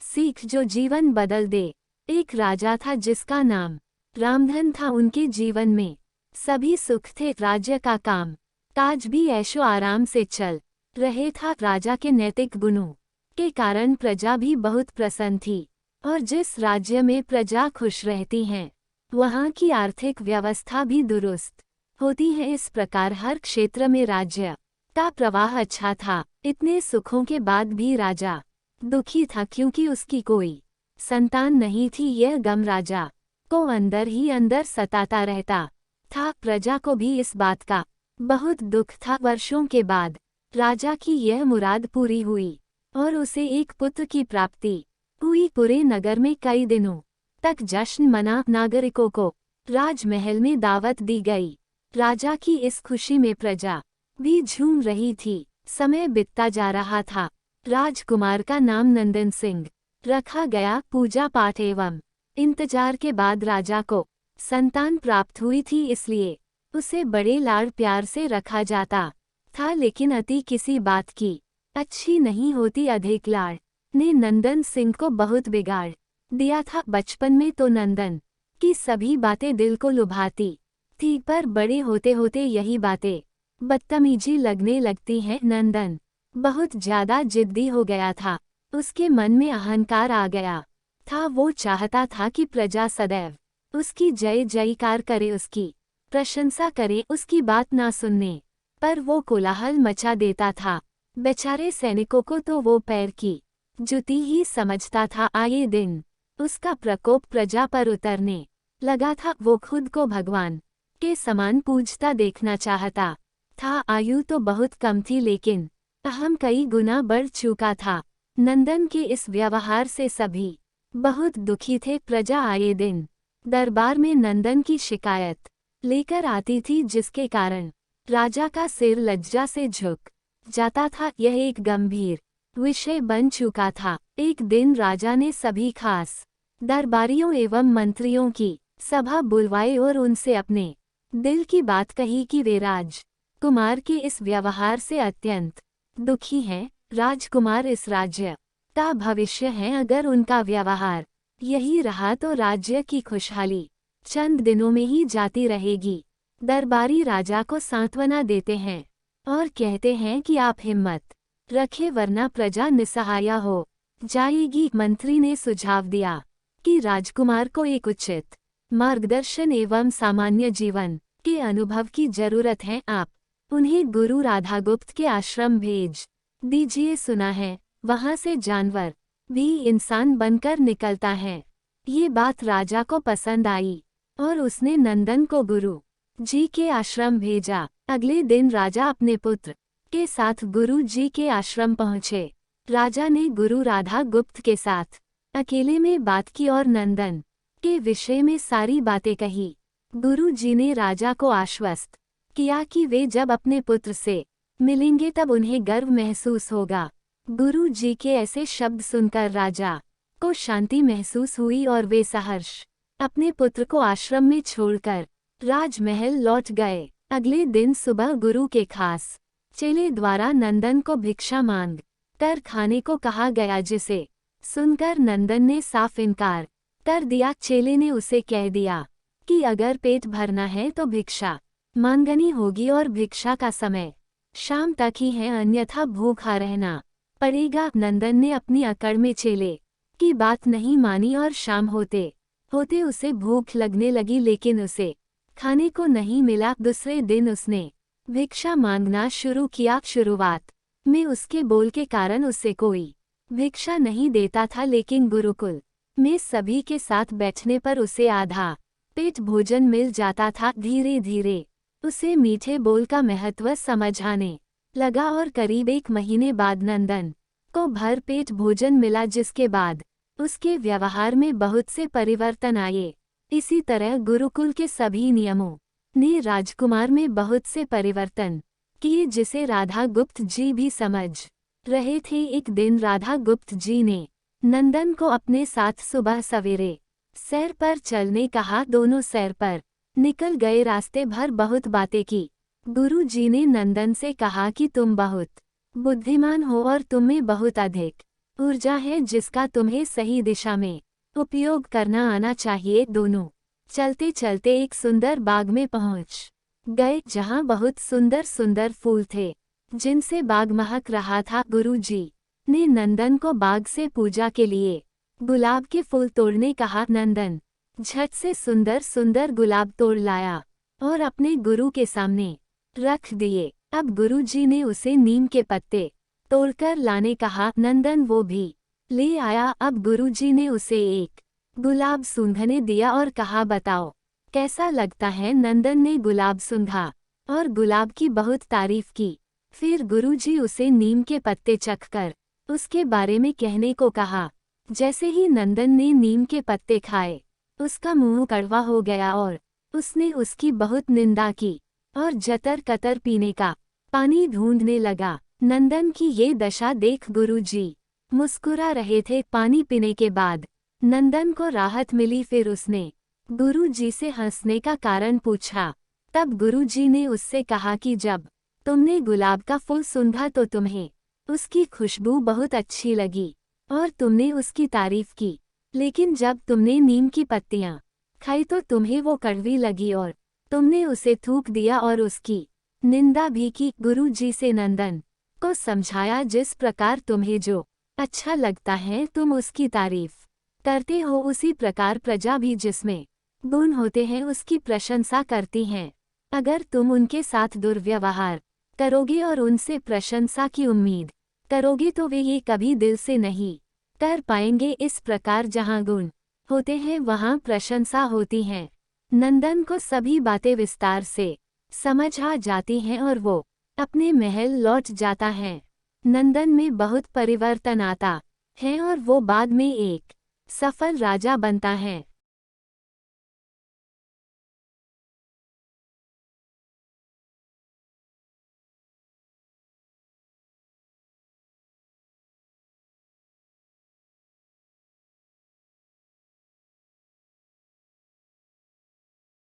सीख जो जीवन बदल दे। एक राजा था जिसका नाम रामधन था। उनके जीवन में सभी सुख थे, राज्य का काम काज भी ऐशो आराम से चल रहे था। राजा के नैतिक गुणों के कारण प्रजा भी बहुत प्रसन्न थी, और जिस राज्य में प्रजा खुश रहती हैं वहाँ की आर्थिक व्यवस्था भी दुरुस्त होती है। इस प्रकार हर क्षेत्र में राज्य का प्रवाह अच्छा था। इतने सुखों के बाद भी राजा दुखी था, क्योंकि उसकी कोई संतान नहीं थी। यह गम राजा को अंदर ही अंदर सताता रहता था। प्रजा को भी इस बात का बहुत दुख था। वर्षों के बाद राजा की यह मुराद पूरी हुई और उसे एक पुत्र की प्राप्ति हुई। पूरे नगर में कई दिनों तक जश्न मना। नागरिकों को राजमहल में दावत दी गई। राजा की इस खुशी में प्रजा भी झूम रही थी। समय बीतता जा रहा था। राजकुमार का नाम नंदन सिंह रखा गया। पूजा पाठ एवं इंतजार के बाद राजा को संतान प्राप्त हुई थी, इसलिए उसे बड़े लाड़ प्यार से रखा जाता था। लेकिन अति किसी बात की अच्छी नहीं होती। अधिक लाड़ ने नंदन सिंह को बहुत बिगाड़ दिया था। बचपन में तो नंदन की सभी बातें दिल को लुभाती थी, पर बड़े होते होते यही बातें बदतमीजी लगने लगती हैं। नंदन बहुत ज्यादा जिद्दी हो गया था। उसके मन में अहंकार आ गया था। वो चाहता था कि प्रजा सदैव उसकी जय जयकार करे, उसकी प्रशंसा करे, उसकी बात ना सुनने पर वो कोलाहल मचा देता था। बेचारे सैनिकों को तो वो पैर की जुती ही समझता था। आए दिन उसका प्रकोप प्रजा पर उतरने लगा था। वो खुद को भगवान के समान पूजता देखना चाहता था। आयु तो बहुत कम थी, लेकिन अहम कई गुना बढ़ चुका था। नंदन के इस व्यवहार से सभी बहुत दुखी थे। प्रजा आए दिन दरबार में नंदन की शिकायत लेकर आती थी, जिसके कारण राजा का सिर लज्जा से झुक जाता था। यह एक गंभीर विषय बन चुका था। एक दिन राजा ने सभी खास दरबारियों एवं मंत्रियों की सभा बुलवाई और उनसे अपने दिल की बात कही कि वे राजकुमार के इस व्यवहार से अत्यंत दुखी हैं। राजकुमार इस राज्य का भविष्य है। अगर उनका व्यवहार यही रहा तो राज्य की खुशहाली चंद दिनों में ही जाती रहेगी। दरबारी राजा को सांत्वना देते हैं और कहते हैं कि आप हिम्मत रखें, वरना प्रजा निसहाय हो जाएगी। मंत्री ने सुझाव दिया कि राजकुमार को एक उचित मार्गदर्शन एवं सामान्य जीवन के अनुभव की जरूरत है। आप उन्हें गुरु राधागुप्त के आश्रम भेज दीजिए। सुना है वहां से जानवर भी इंसान बनकर निकलता है। ये बात राजा को पसंद आई और उसने नंदन को गुरु जी के आश्रम भेजा। अगले दिन राजा अपने पुत्र के साथ गुरु जी के आश्रम पहुँचे। राजा ने गुरु राधागुप्त के साथ अकेले में बात की और नंदन के विषय में सारी बातें कही। गुरु जी ने राजा को आश्वस्त किया कि वे जब अपने पुत्र से मिलेंगे तब उन्हें गर्व महसूस होगा। गुरु जी के ऐसे शब्द सुनकर राजा को शांति महसूस हुई और वे सहर्ष अपने पुत्र को आश्रम में छोड़कर राजमहल लौट गए। अगले दिन सुबह गुरु के खास चेले द्वारा नंदन को भिक्षा मांग कर खाने को कहा गया, जिसे सुनकर नंदन ने साफ इनकार कर दिया। चेले ने उसे कह दिया कि अगर पेट भरना है तो भिक्षा मांगनी होगी और भिक्षा का समय शाम तक ही है, अन्यथा भूखा रहना पड़ेगा। नंदन ने अपनी अकड़ में चेले की बात नहीं मानी और शाम होते होते उसे भूख लगने लगी, लेकिन उसे खाने को नहीं मिला। दूसरे दिन उसने भिक्षा मांगना शुरू किया। शुरुआत में उसके बोल के कारण उससे कोई भिक्षा नहीं देता था, लेकिन गुरुकुल में सभी के साथ बैठने पर उसे आधा पेट भोजन मिल जाता था। धीरे धीरे उसे मीठे बोल का महत्व समझ आने लगा और करीब 1 महीने बाद नंदन को भर पेट भोजन मिला, जिसके बाद उसके व्यवहार में बहुत से परिवर्तन आए। इसी तरह गुरुकुल के सभी नियमों ने राजकुमार में बहुत से परिवर्तन किए, जिसे राधागुप्त जी भी समझ रहे थे। एक दिन राधागुप्त जी ने नंदन को अपने साथ सुबह सवेरे सैर पर चलने कहा। दोनों सैर पर निकल गए। रास्ते भर बहुत बातें की। गुरु जी ने नंदन से कहा कि तुम बहुत बुद्धिमान हो और तुम में बहुत अधिक ऊर्जा है जिसका तुम्हें सही दिशा में उपयोग करना आना चाहिए। दोनों चलते चलते एक सुंदर बाग में पहुंच गए जहां बहुत सुंदर सुंदर फूल थे जिनसे बाग महक रहा था। गुरुजी ने नंदन को बाग से पूजा के लिए गुलाब के फूल तोड़ने कहा। नंदन झट से सुंदर सुंदर गुलाब तोड़ लाया और अपने गुरु के सामने रख दिए। अब गुरुजी ने उसे नीम के पत्ते तोड़कर लाने कहा। नंदन वो भी ले आया। अब गुरुजी ने उसे एक गुलाब सूंघने दिया और कहा, बताओ कैसा लगता है। नंदन ने गुलाब सूंघा और गुलाब की बहुत तारीफ की। फिर गुरुजी उसे नीम के पत्ते चखकर उसके बारे में कहने को कहा। जैसे ही नंदन ने नीम के पत्ते खाए उसका मुंह कड़वा हो गया और उसने उसकी बहुत निंदा की और जतर कतर पीने का पानी ढूंढने लगा। नंदन की ये दशा देख गुरुजी मुस्कुरा रहे थे। पानी पीने के बाद नंदन को राहत मिली। फिर उसने गुरुजी से हंसने का कारण पूछा। तब गुरुजी ने उससे कहा कि जब तुमने गुलाब का फूल सूंघा तो तुम्हें उसकी खुशबू बहुत अच्छी लगी और तुमने उसकी तारीफ की, लेकिन जब तुमने नीम की पत्तियां खाई तो तुम्हें वो कड़वी लगी और तुमने उसे थूक दिया और उसकी निंदा भी की। गुरुजी से नंदन को समझाया, जिस प्रकार तुम्हें जो अच्छा लगता है तुम उसकी तारीफ करते हो, उसी प्रकार प्रजा भी जिसमें गुण होते हैं उसकी प्रशंसा करती हैं। अगर तुम उनके साथ दुर्व्यवहार करोगे और उनसे प्रशंसा की उम्मीद करोगे तो वे ये कभी दिल से नहीं कर पाएंगे। इस प्रकार जहाँ गुण होते हैं वहाँ प्रशंसा होती है। नंदन को सभी बातें विस्तार से समझ आ जाती हैं और वो अपने महल लौट जाता है। नंदन में बहुत परिवर्तन आता है और वो बाद में एक सफल राजा बनता है।